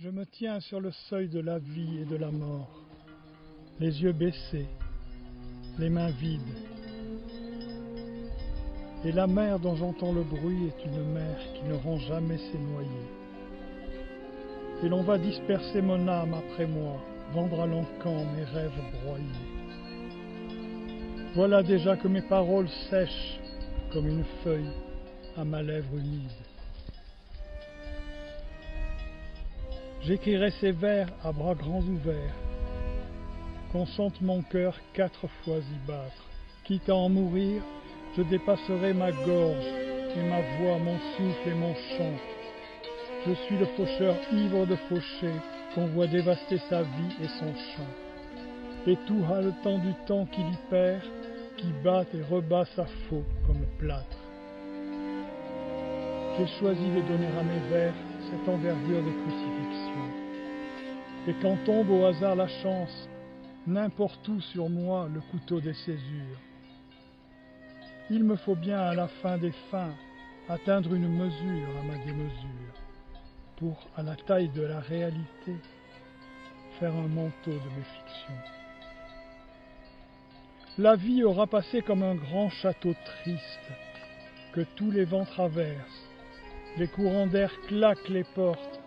Je me tiens sur le seuil de la vie et de la mort, les yeux baissés, les mains vides. Et la mer dont j'entends le bruit est une mer qui ne rend jamais ses noyés. Et l'on va disperser mon âme après moi, vendre à l'encan mes rêves broyés. Voilà déjà que mes paroles sèchent comme une feuille à ma lèvre humide. J'écrirai ces vers à bras grands ouverts, qu'on sente mon cœur 4 fois y battre. Quitte à en mourir, je dépasserai ma gorge et ma voix, mon souffle et mon chant. Je suis le faucheur ivre de faucher qu'on voit dévaster sa vie et son champ. Et tout haletant du temps qu'il y perd, qui bat et rebat sa faux comme plâtre. J'ai choisi de donner à mes vers cette envergure de crucifixion. Et quand tombe au hasard la chance, n'importe où sur moi le couteau des césures. Il me faut bien à la fin des fins atteindre une mesure à ma démesure, pour, à la taille de la réalité, faire un manteau de mes fictions. La vie aura passé comme un grand château triste, que tous les vents traversent, les courants d'air claquent les portes,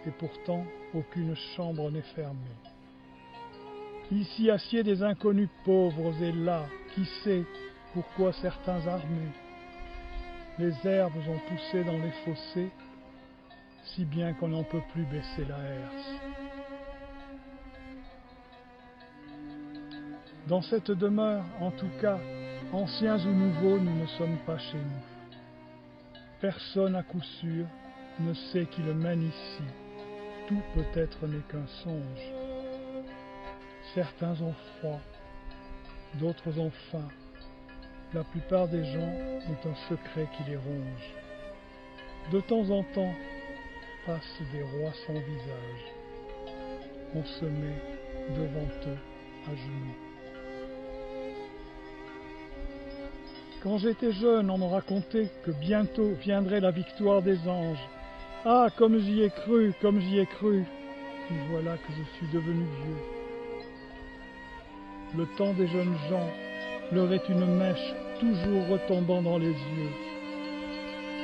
et pourtant aucune chambre n'est fermée. Il s'y assied des inconnus pauvres et là, qui sait pourquoi certains armés. Les herbes ont poussé dans les fossés, si bien qu'on n'en peut plus baisser la herse. Dans cette demeure, en tout cas, anciens ou nouveaux, nous ne sommes pas chez nous. Personne à coup sûr ne sait qui le mène ici. Tout peut-être n'est qu'un songe. Certains ont froid, d'autres ont faim. La plupart des gens ont un secret qui les ronge. De temps en temps, passent des rois sans visage. On se met devant eux à genoux. Quand j'étais jeune, on me racontait que bientôt viendrait la victoire des anges. Ah, comme j'y ai cru, comme j'y ai cru. Puis voilà que je suis devenu vieux. Le temps des jeunes gens leur est une mèche toujours retombant dans les yeux.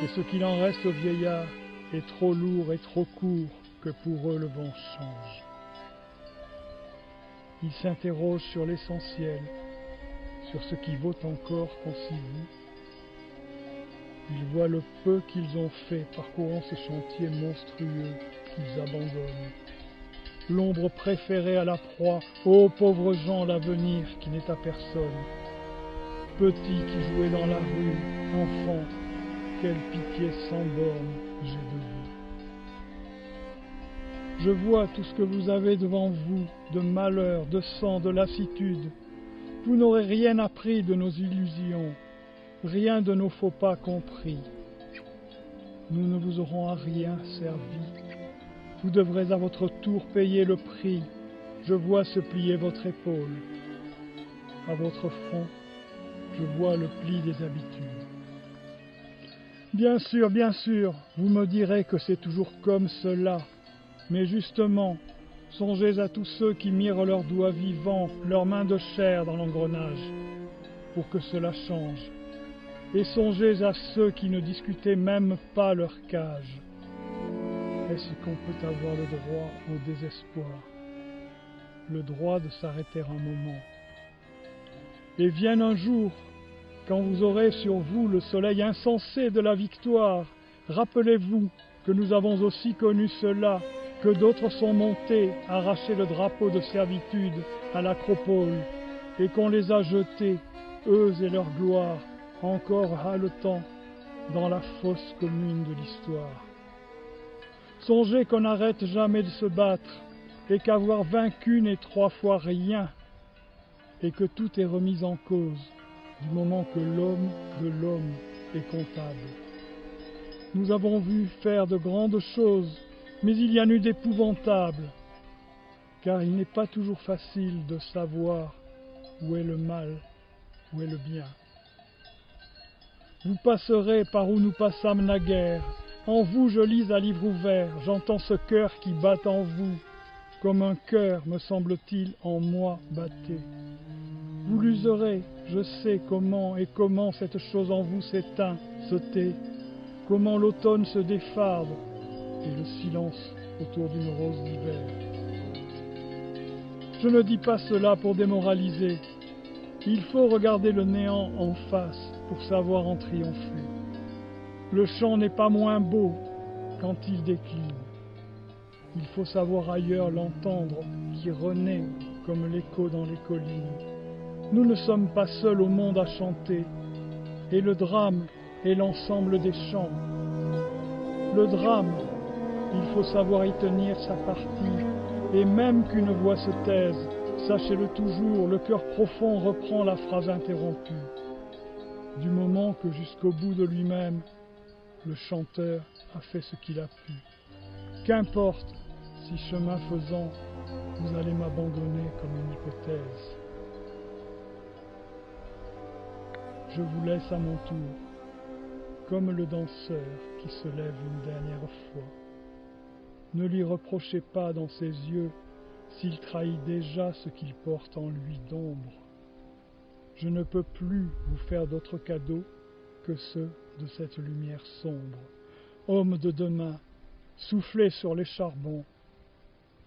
Et ce qu'il en reste aux vieillards est trop lourd et trop court que pour eux le vent change. Ils s'interrogent sur l'essentiel, sur ce qui vaut encore qu'on s'y voue. Ils voient le peu qu'ils ont fait parcourant ce chantier monstrueux qu'ils abandonnent. L'ombre préférée à la proie, ô pauvres gens, l'avenir qui n'est à personne. Petits qui jouaient dans la rue, enfants, quelle pitié sans borne j'ai de vous. Je vois tout ce que vous avez devant vous, de malheur, de sang, de lassitude. Vous n'aurez rien appris de nos illusions, rien de nos faux pas compris. Nous ne vous aurons à rien servi. Vous devrez à votre tour payer le prix. Je vois se plier votre épaule. À votre front, je vois le pli des habitudes. Bien sûr, vous me direz que c'est toujours comme cela. Mais justement, songez à tous ceux qui mirent leurs doigts vivants, leurs mains de chair dans l'engrenage, pour que cela change. Et songez à ceux qui ne discutaient même pas leur cage. Est-ce qu'on peut avoir le droit au désespoir, le droit de s'arrêter un moment? Et vienne un jour, quand vous aurez sur vous le soleil insensé de la victoire, rappelez-vous que nous avons aussi connu cela, que d'autres sont montés, arracher le drapeau de servitude à l'acropole, et qu'on les a jetés, eux et leur gloire, encore haletant, dans la fosse commune de l'histoire. Songez qu'on n'arrête jamais de se battre, et qu'avoir vaincu n'est 3 fois rien, et que tout est remis en cause, du moment que l'homme de l'homme est comptable. Nous avons vu faire de grandes choses, mais il y en a eu d'épouvantables, car il n'est pas toujours facile de savoir où est le mal, où est le bien. Vous passerez par où nous passâmes naguère, En vous je lis à livre ouvert, j'entends ce cœur qui bat en vous, comme un cœur, me semble-t-il, en moi battait. Vous l'userez, je sais comment et comment cette chose en vous s'éteint, se tait, comment l'automne se défarde et le silence autour d'une rose d'hiver. Je ne dis pas cela pour démoraliser. Il faut regarder le néant en face pour savoir en triompher. Le chant n'est pas moins beau quand il décline. Il faut savoir ailleurs l'entendre qui renaît comme l'écho dans les collines. Nous ne sommes pas seuls au monde à chanter, et le drame est l'ensemble des chants. Le drame, il faut savoir y tenir sa partie, et même qu'une voix se taise, sachez-le toujours, le cœur profond reprend la phrase interrompue. Du moment que jusqu'au bout de lui-même, le chanteur a fait ce qu'il a pu. Qu'importe si chemin faisant, vous allez m'abandonner comme une hypothèse. Je vous laisse à mon tour, comme le danseur qui se lève une dernière fois. Ne lui reprochez pas dans ses yeux s'il trahit déjà ce qu'il porte en lui d'ombre. Je ne peux plus vous faire d'autres cadeaux que ceux de cette lumière sombre. Homme de demain, soufflez sur les charbons,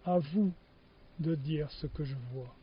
à vous de dire ce que je vois.